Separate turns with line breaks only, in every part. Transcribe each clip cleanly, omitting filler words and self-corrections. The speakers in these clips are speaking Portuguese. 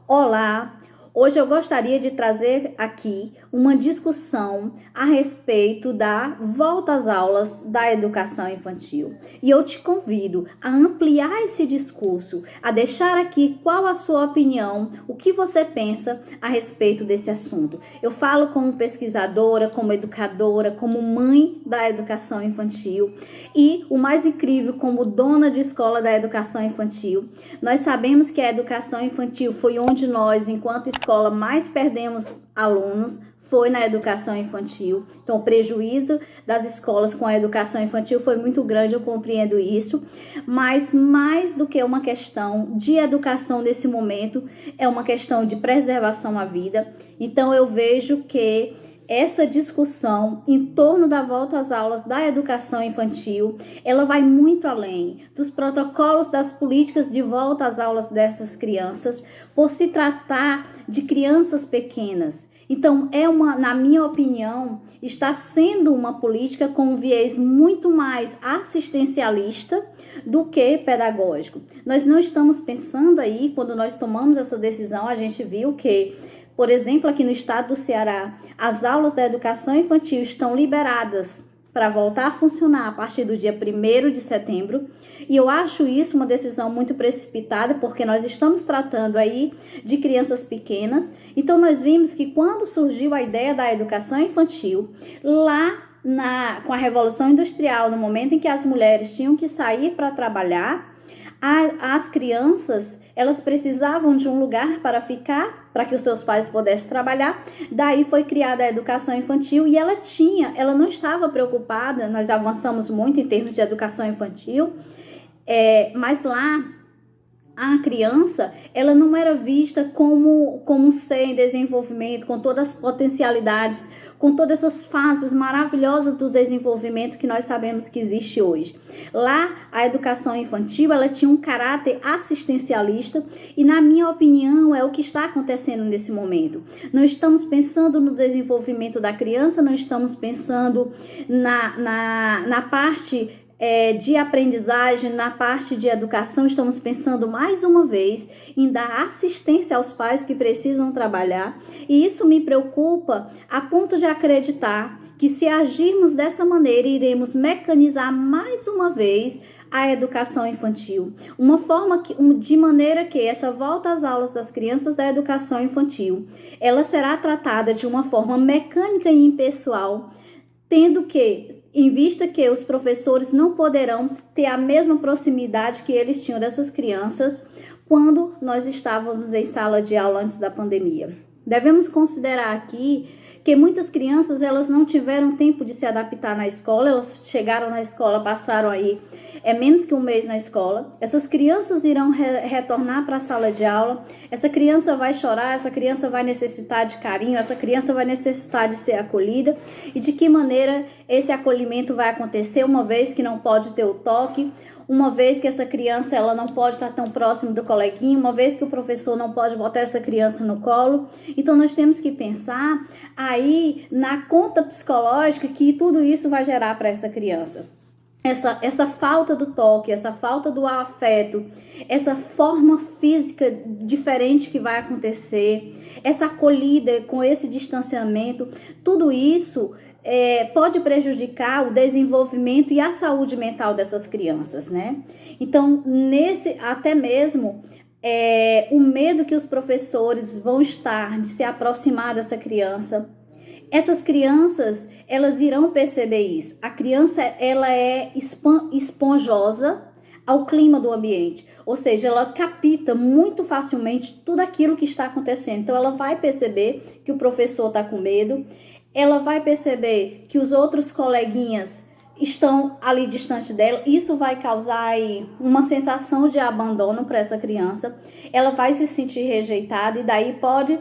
Olá! Hoje eu gostaria de trazer aqui uma discussão a respeito da volta às aulas da educação infantil. E eu te convido a ampliar esse discurso, a deixar aqui qual a sua opinião, o que você pensa a respeito desse assunto. Eu falo como pesquisadora, como educadora, como mãe da educação infantil e, o mais incrível, como dona de escola da educação infantil. Nós sabemos que a educação infantil foi onde nós, enquanto escola, mais perdemos alunos, foi na educação infantil. Então, o prejuízo das escolas com a educação infantil foi muito grande, eu compreendo isso. Mas, mais do que uma questão de educação nesse momento, é uma questão de preservação à vida. Então, eu vejo que essa discussão em torno da volta às aulas da educação infantil, ela vai muito além dos protocolos, das políticas de volta às aulas dessas crianças, por se tratar de crianças pequenas. Então, na minha opinião, está sendo uma política com um viés muito mais assistencialista do que pedagógico. Nós não estamos pensando aí, quando nós tomamos essa decisão, a gente viu que, por exemplo, aqui no estado do Ceará, as aulas da educação infantil estão liberadas para voltar a funcionar a partir do dia 1º de setembro. E eu acho isso uma decisão muito precipitada, porque nós estamos tratando aí de crianças pequenas. Então, nós vimos que quando surgiu a ideia da educação infantil, com a Revolução Industrial, no momento em que as mulheres tinham que sair para trabalhar, as crianças, elas precisavam de um lugar para ficar, para que os seus pais pudessem trabalhar. Daí foi criada a educação infantil e ela não estava preocupada. Nós avançamos muito em termos de educação infantil, mas lá a criança, ela não era vista como um ser em desenvolvimento, com todas as potencialidades, com todas essas fases maravilhosas do desenvolvimento que nós sabemos que existe hoje. Lá, a educação infantil, ela tinha um caráter assistencialista e, na minha opinião, é o que está acontecendo nesse momento. Não estamos pensando no desenvolvimento da criança, não estamos pensando na parte de aprendizagem, na parte de educação. Estamos pensando mais uma vez em dar assistência aos pais que precisam trabalhar, e isso me preocupa a ponto de acreditar que, se agirmos dessa maneira, iremos mecanizar mais uma vez a educação infantil, de maneira que essa volta às aulas das crianças da educação infantil, ela será tratada de uma forma mecânica e impessoal, em vista que os professores não poderão ter a mesma proximidade que eles tinham dessas crianças quando nós estávamos em sala de aula antes da pandemia. Devemos considerar aqui que muitas crianças, elas não tiveram tempo de se adaptar na escola. Elas chegaram na escola, passaram aí menos que um mês na escola. Essas crianças irão retornar para a sala de aula. Essa criança vai chorar, essa criança vai necessitar de carinho, essa criança vai necessitar de ser acolhida. E de que maneira esse acolhimento vai acontecer, uma vez que não pode ter o toque, uma vez que essa criança, ela não pode estar tão próximo do coleguinha, uma vez que o professor não pode botar essa criança no colo. Então, nós temos que pensar aí na conta psicológica que tudo isso vai gerar para essa criança. Essa falta do toque, essa falta do afeto, essa forma física diferente que vai acontecer, essa acolhida com esse distanciamento, tudo isso pode prejudicar o desenvolvimento e a saúde mental dessas crianças, né? Então, até mesmo o medo que os professores vão estar de se aproximar dessa criança. Essas crianças, elas irão perceber isso. A criança, ela é esponjosa ao clima do ambiente, ou seja, ela capta muito facilmente tudo aquilo que está acontecendo. Então, ela vai perceber que o professor está com medo, ela vai perceber que os outros coleguinhas estão ali distante dela. Isso vai causar aí uma sensação de abandono para essa criança. Ela vai se sentir rejeitada e daí pode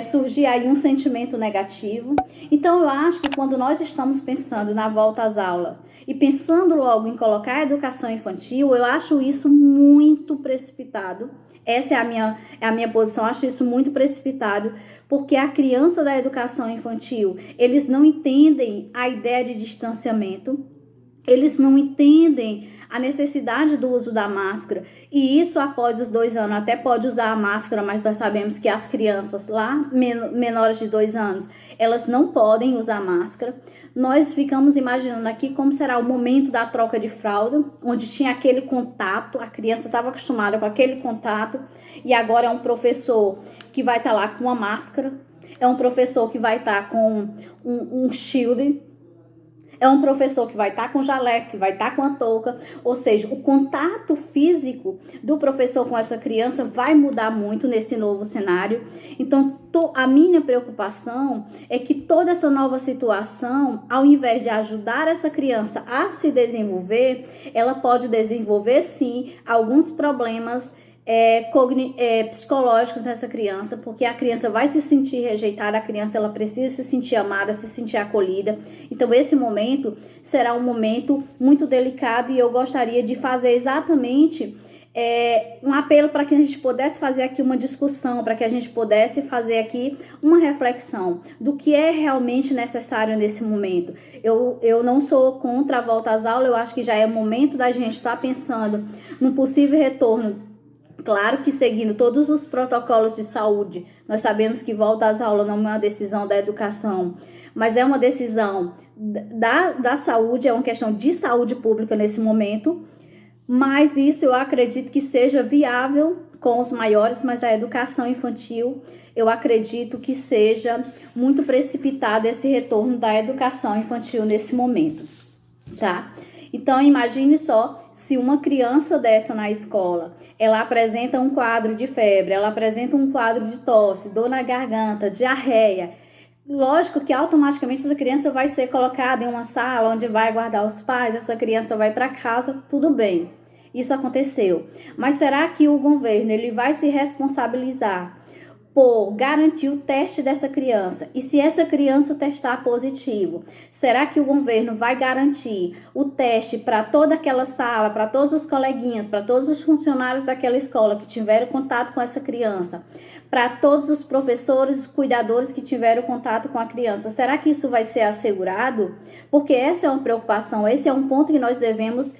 surgir aí um sentimento negativo. Então, eu acho que quando nós estamos pensando na volta às aulas e pensando logo em colocar a educação infantil, eu acho isso muito precipitado. Essa é a minha posição. Eu acho isso muito precipitado, porque a criança da educação infantil, eles não entendem a ideia de distanciamento. Eles não entendem a necessidade do uso da máscara. E isso após os 2 anos. Até pode usar a máscara, mas nós sabemos que as crianças lá, menores de 2 anos, elas não podem usar máscara. Nós ficamos imaginando aqui como será o momento da troca de fralda, onde tinha aquele contato, a criança estava acostumada com aquele contato, e agora é um professor que vai estar lá com uma máscara, é um professor que vai estar com um shield, é um professor que vai estar com jaleco, que vai estar com a touca, ou seja, o contato físico do professor com essa criança vai mudar muito nesse novo cenário. Então, a minha preocupação é que toda essa nova situação, ao invés de ajudar essa criança a se desenvolver, ela pode desenvolver sim alguns problemas psicológicos nessa criança, porque a criança vai se sentir rejeitada, a criança ela precisa se sentir amada, se sentir acolhida. Então esse momento será um momento muito delicado e eu gostaria de fazer exatamente um apelo para que a gente pudesse fazer aqui uma discussão, para que a gente pudesse fazer aqui uma reflexão do que é realmente necessário nesse momento. Eu não sou contra a volta às aulas, eu acho que já é momento da gente estar pensando num possível retorno. Claro que seguindo todos os protocolos de saúde, nós sabemos que volta às aulas não é uma decisão da educação, mas é uma decisão da saúde, é uma questão de saúde pública nesse momento, mas isso eu acredito que seja viável com os maiores, mas a educação infantil, eu acredito que seja muito precipitado esse retorno da educação infantil nesse momento, tá? Então, imagine só, se uma criança dessa na escola, ela apresenta um quadro de febre, ela apresenta um quadro de tosse, dor na garganta, diarreia, lógico que automaticamente essa criança vai ser colocada em uma sala onde vai aguardar os pais, essa criança vai para casa, tudo bem, isso aconteceu. Mas será que o governo ele vai se responsabilizar por garantir o teste dessa criança? E se essa criança testar positivo, será que o governo vai garantir o teste para toda aquela sala, para todos os coleguinhas, para todos os funcionários daquela escola que tiveram contato com essa criança, para todos os professores, os cuidadores que tiveram contato com a criança? Será que isso vai ser assegurado? Porque essa é uma preocupação, esse é um ponto que nós devemos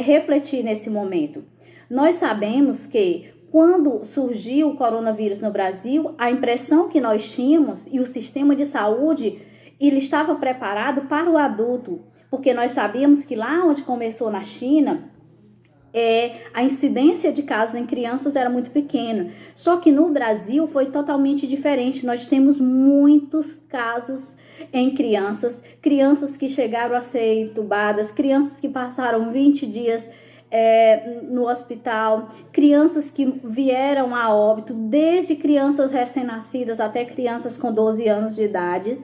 refletir nesse momento. Nós sabemos que quando surgiu o coronavírus no Brasil, a impressão que nós tínhamos e o sistema de saúde, ele estava preparado para o adulto, porque nós sabíamos que lá onde começou na China, a incidência de casos em crianças era muito pequena. Só que no Brasil foi totalmente diferente. Nós temos muitos casos em crianças que chegaram a ser entubadas, crianças que passaram 20 dias no hospital, crianças que vieram a óbito, desde crianças recém-nascidas até crianças com 12 anos de idade.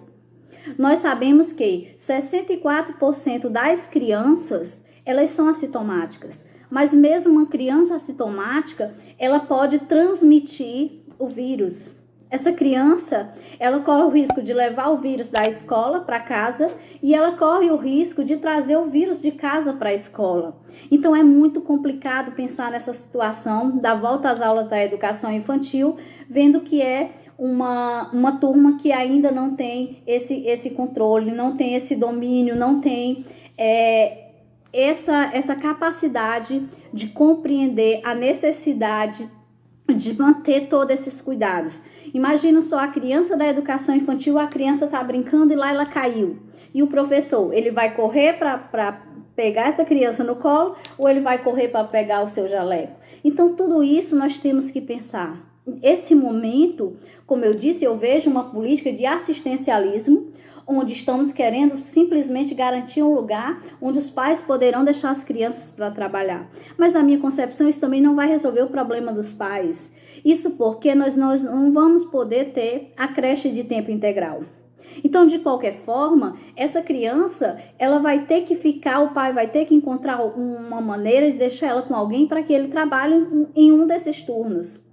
Nós sabemos que 64% das crianças, elas são assintomáticas, mas mesmo uma criança assintomática, ela pode transmitir o vírus. Essa criança, ela corre o risco de levar o vírus da escola para casa e ela corre o risco de trazer o vírus de casa para a escola. Então, é muito complicado pensar nessa situação da volta às aulas da educação infantil, vendo que é uma turma que ainda não tem esse controle, não tem esse domínio, não tem essa capacidade de compreender a necessidade de manter todos esses cuidados. Imagina só a criança da educação infantil, a criança está brincando e lá ela caiu. E o professor, ele vai correr para pegar essa criança no colo ou ele vai correr para pegar o seu jaleco? Então, tudo isso nós temos que pensar. Esse momento, como eu disse, eu vejo uma política de assistencialismo, onde estamos querendo simplesmente garantir um lugar onde os pais poderão deixar as crianças para trabalhar. Mas na minha concepção, isso também não vai resolver o problema dos pais. Isso porque nós não vamos poder ter a creche de tempo integral. Então, de qualquer forma, essa criança, ela vai ter que ficar, o pai vai ter que encontrar uma maneira de deixar ela com alguém para que ele trabalhe em um desses turnos.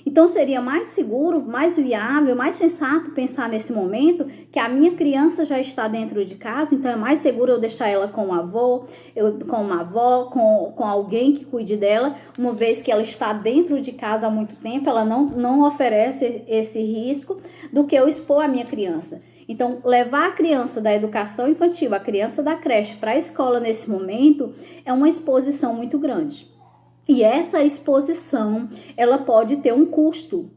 Então, seria mais seguro, mais viável, mais sensato pensar nesse momento que a minha criança já está dentro de casa, então é mais seguro eu deixar ela com um avô, com uma avó, com alguém que cuide dela, uma vez que ela está dentro de casa há muito tempo, ela não oferece esse risco, do que eu expor a minha criança. Então, levar a criança da educação infantil, a criança da creche para a escola nesse momento é uma exposição muito grande. E essa exposição, ela pode ter um custo.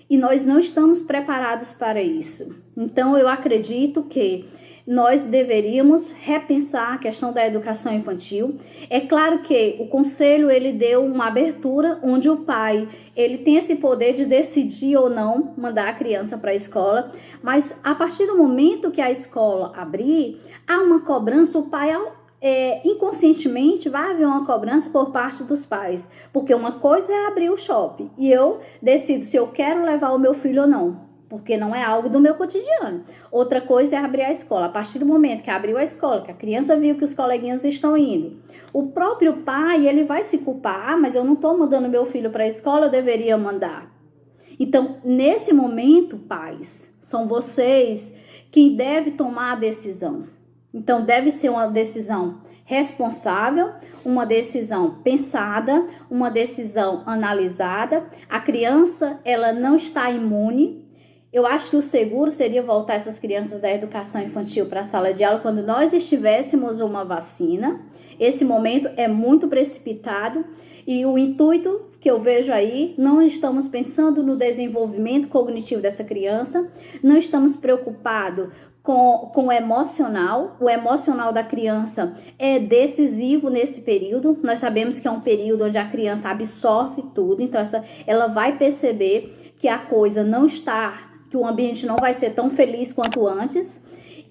E nós não estamos preparados para isso. Então, eu acredito que nós deveríamos repensar a questão da educação infantil. É claro que o conselho, ele deu uma abertura onde o pai, ele tem esse poder de decidir ou não mandar a criança para a escola, mas a partir do momento que a escola abrir, há uma cobrança, o pai inconscientemente vai haver uma cobrança por parte dos pais, porque uma coisa é abrir o shopping e eu decido se eu quero levar o meu filho ou não, porque não é algo do meu cotidiano. Outra coisa é abrir a escola. A partir do momento que abriu a escola, que a criança viu que os coleguinhas estão indo, o próprio pai, ele vai se culpar, mas eu não estou mandando meu filho para a escola, eu deveria mandar. Então, nesse momento, pais, são vocês quem deve tomar a decisão. Então, deve ser uma decisão responsável, uma decisão pensada, uma decisão analisada. A criança, ela não está imune. Eu acho que o seguro seria voltar essas crianças da educação infantil para a sala de aula quando nós estivéssemos uma vacina. Esse momento é muito precipitado e o intuito que eu vejo aí, não estamos pensando no desenvolvimento cognitivo dessa criança, não estamos preocupados com o emocional da criança é decisivo nesse período. Nós sabemos que é um período onde a criança absorve tudo, então ela vai perceber que a coisa não está, que o ambiente não vai ser tão feliz quanto antes.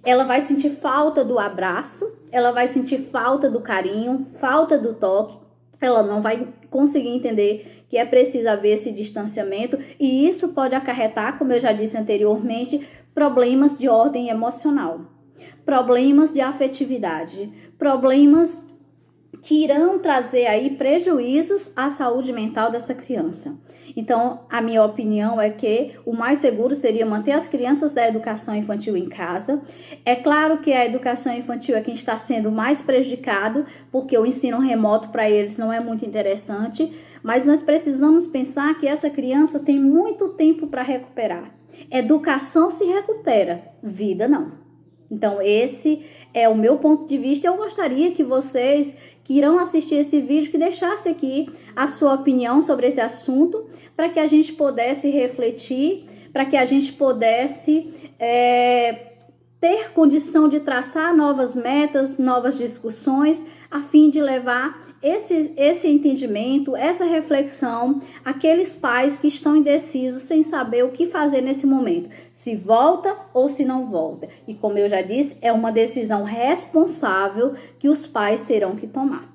Ela vai sentir falta do abraço, ela vai sentir falta do carinho, falta do toque, ela não vai conseguir entender que é preciso haver esse distanciamento e isso pode acarretar, como eu já disse anteriormente, problemas de ordem emocional, problemas de afetividade, problemas que irão trazer aí prejuízos à saúde mental dessa criança. Então, a minha opinião é que o mais seguro seria manter as crianças da educação infantil em casa. É claro que a educação infantil é quem está sendo mais prejudicado, porque o ensino remoto para eles não é muito interessante, mas nós precisamos pensar que essa criança tem muito tempo para recuperar. Educação se recupera, vida não. Então, esse é o meu ponto de vista. Eu gostaria que vocês que irão assistir esse vídeo, que deixasse aqui a sua opinião sobre esse assunto, para que a gente pudesse refletir, para que a gente pudesse ter condição de traçar novas metas, novas discussões, a fim de levar esse entendimento, essa reflexão àqueles pais que estão indecisos, sem saber o que fazer nesse momento, se volta ou se não volta. E como eu já disse, é uma decisão responsável que os pais terão que tomar.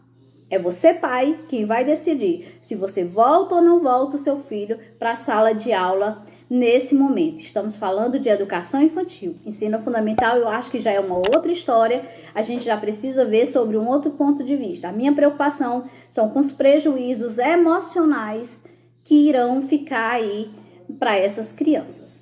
É você, pai, quem vai decidir se você volta ou não volta o seu filho para a sala de aula nesse momento. Estamos falando de educação infantil. Ensino fundamental, eu acho que já é uma outra história. A gente já precisa ver sobre um outro ponto de vista. A minha preocupação são com os prejuízos emocionais que irão ficar aí para essas crianças.